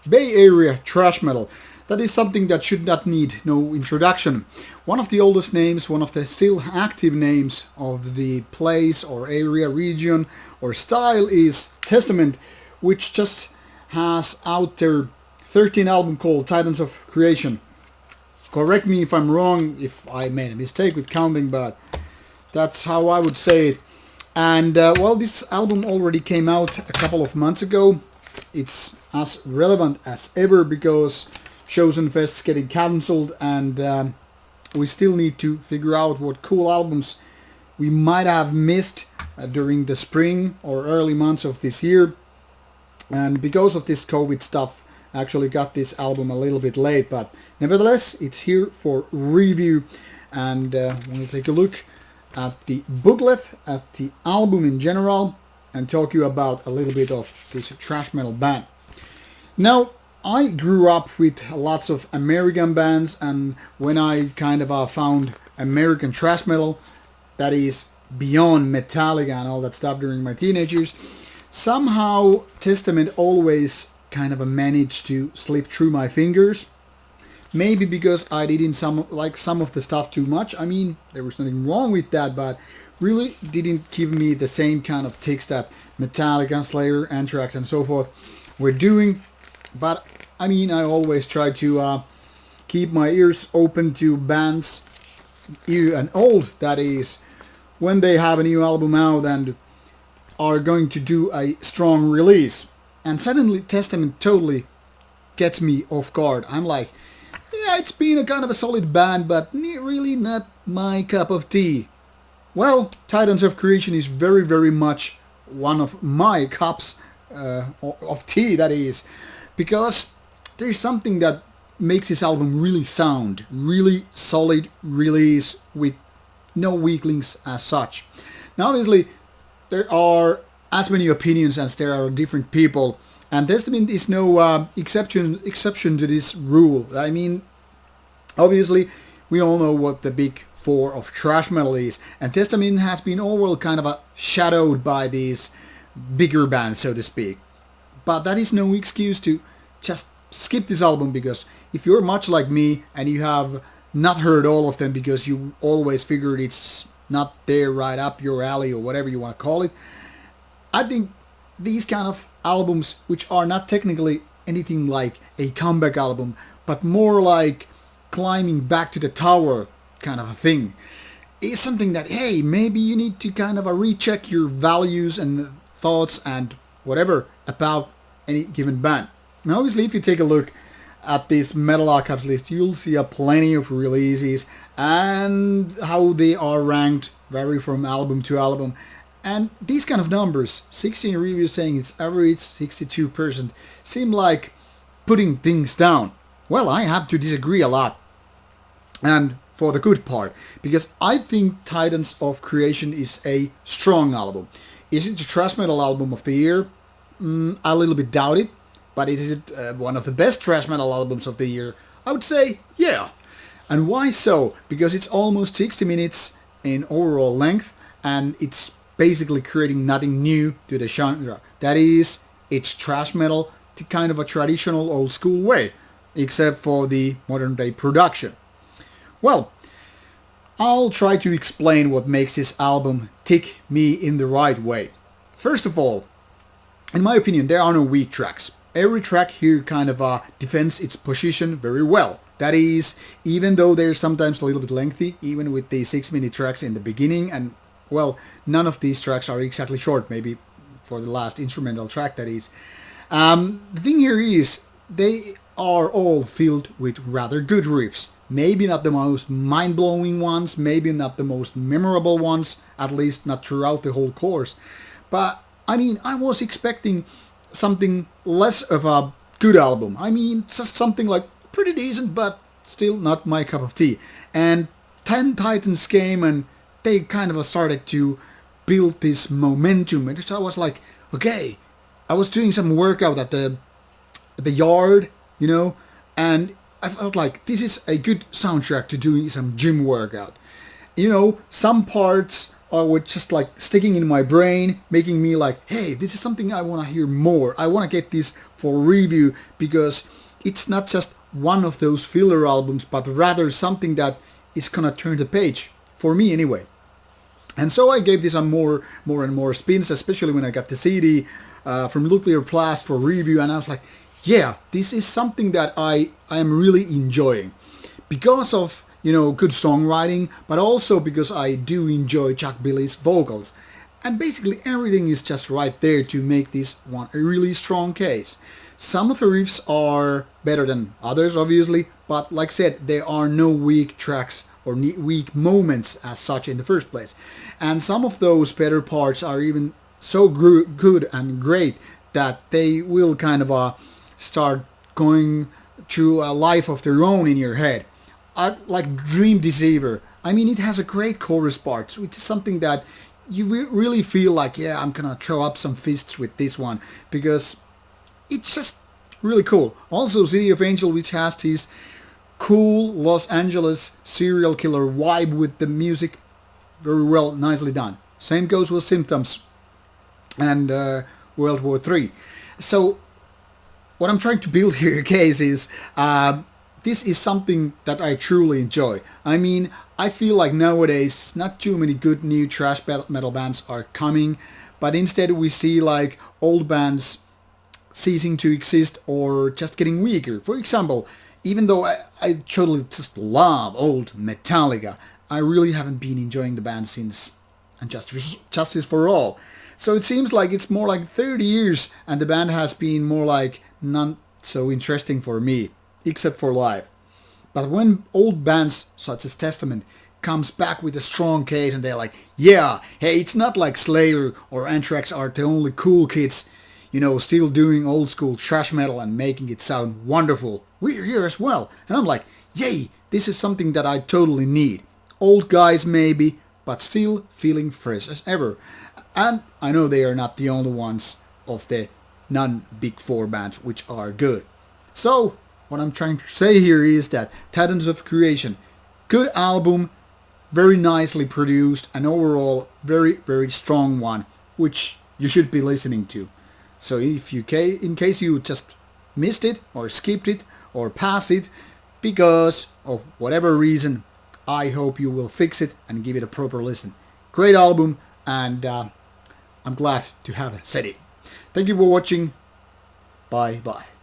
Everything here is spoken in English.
Bay Area thrash metal. That is something that should not need no introduction. One of the oldest names, one of the still active names of the place or area, region or style is Testament, which just has out their 13th album called Titans of Creation. Correct me if I'm wrong, if I made a mistake with counting, but that's how I would say it. And well, this album already came out a couple of months ago. It's as relevant as ever because Chosen Fest's getting cancelled, and we still need to figure out what cool albums we might have missed during the spring or early months of this year. And because of this COVID stuff, I actually got this album a little bit late, but nevertheless, it's here for review. And we'll take a look at the booklet, at the album in general, and talk you about a little bit of this thrash metal band. Now, I grew up with lots of American bands, and when I kind of found American thrash metal, that is beyond Metallica and all that stuff during my teenage years, somehow Testament always kind of managed to slip through my fingers. Maybe because I didn't like some of the stuff too much. I mean, there was nothing wrong with that, but really didn't give me the same kind of ticks that Metallica, Slayer, Anthrax and so forth were doing. But I mean, I always try to keep my ears open to bands, new and old, that is, when they have a new album out and are going to do a strong release. And suddenly Testament totally gets me off guard. I'm like, yeah, it's been a kind of a solid band, but really not my cup of tea. Well, Titans of Creation is very, very much one of my cups of tea, that is, because there's something that makes this album really sound, really solid release with no weaklings as such. Now, obviously, there are as many opinions as there are different people, and Testament is no exception to this rule. I mean, obviously, we all know what the big four of thrash metal is, and Testament has been overall kind of shadowed by these bigger bands, so to speak. But that is no excuse to just skip this album, because if you're much like me and you have not heard all of them because you always figured it's not there right up your alley or whatever you want to call it, I think these kind of albums, which are not technically anything like a comeback album, but more like climbing back to the tower kind of a thing, is something that, hey, maybe you need to kind of recheck your values and thoughts and whatever about any given band. Now, obviously, if you take a look at this Metal Archives list, you'll see plenty of releases, and how they are ranked vary from album to album. And these kind of numbers, 16 reviews saying it's average, 62%, seem like putting things down. Well, I have to disagree a lot. And for the good part, because I think Titans of Creation is a strong album. Is it the thrash metal album of the year? I a little bit doubt it. But is it one of the best thrash metal albums of the year? I would say, yeah. And why so? Because it's almost 60 minutes in overall length, and it's basically creating nothing new to the genre. That is, it's thrash metal to kind of a traditional old school way, except for the modern day production. Well, I'll try to explain what makes this album tick me in the right way. First of all, in my opinion, there are no weak tracks. Every track here kind of defends its position very well. That is, even though they're sometimes a little bit lengthy, even with the 6-minute tracks in the beginning, and well, none of these tracks are exactly short, maybe for the last instrumental track, that is. The thing here is, they are all filled with rather good riffs. Maybe not the most mind-blowing ones, maybe not the most memorable ones, at least not throughout the whole course. But, I mean, I was expecting something less of a good album. I mean, just something like pretty decent, but still not my cup of tea. And 10 Titans came, and they kind of started to build this momentum. And so I was like, okay, I was doing some workout at the yard, you know, and I felt like this is a good soundtrack to doing some gym workout. You know, some parts were just like sticking in my brain, making me like, hey, this is something I want to hear more. I want to get this for review because it's not just one of those filler albums, but rather something that is gonna turn the page, for me anyway. And so I gave this a more and more spins, especially when I got the CD from Nuclear Blast for review, and I was like, yeah, this is something that I am really enjoying. Because of, good songwriting, but also because I do enjoy Chuck Billy's vocals. And basically everything is just right there to make this one a really strong case. Some of the riffs are better than others, obviously, but like I said, there are no weak tracks or weak moments as such in the first place. And some of those better parts are even so good and great that they will kind of start going through a life of their own in your head. Like Dream Deceiver. I mean, it has a great chorus part, which is something that you really feel like, yeah, I'm gonna throw up some fists with this one, because it's just really cool. Also, City of Angel, which has this cool Los Angeles serial killer vibe with the music, very well, nicely done. Same goes with Symptoms and World War III. So, what I'm trying to build here, guys, is this is something that I truly enjoy. I mean, I feel like nowadays not too many good new thrash metal bands are coming, but instead we see like old bands ceasing to exist or just getting weaker. For example, even though I totally just love old Metallica, I really haven't been enjoying the band since Justice for All. So it seems like it's more like 30 years and the band has been more like not so interesting for me, except for live. But when old bands such as Testament comes back with a strong case and they're like, yeah, hey, it's not like Slayer or Anthrax are the only cool kids, still doing old school thrash metal and making it sound wonderful. We're here as well. And I'm like, yay, this is something that I totally need. Old guys maybe, but still feeling fresh as ever. And I know they are not the only ones of the non-Big Four bands which are good. So, what I'm trying to say here is that Titans of Creation, good album, very nicely produced, and overall very, very strong one, which you should be listening to. So if you, in case you just missed it, or skipped it, or passed it, because of whatever reason, I hope you will fix it and give it a proper listen. Great album, and I'm glad to have said it. Thank you for watching. Bye bye.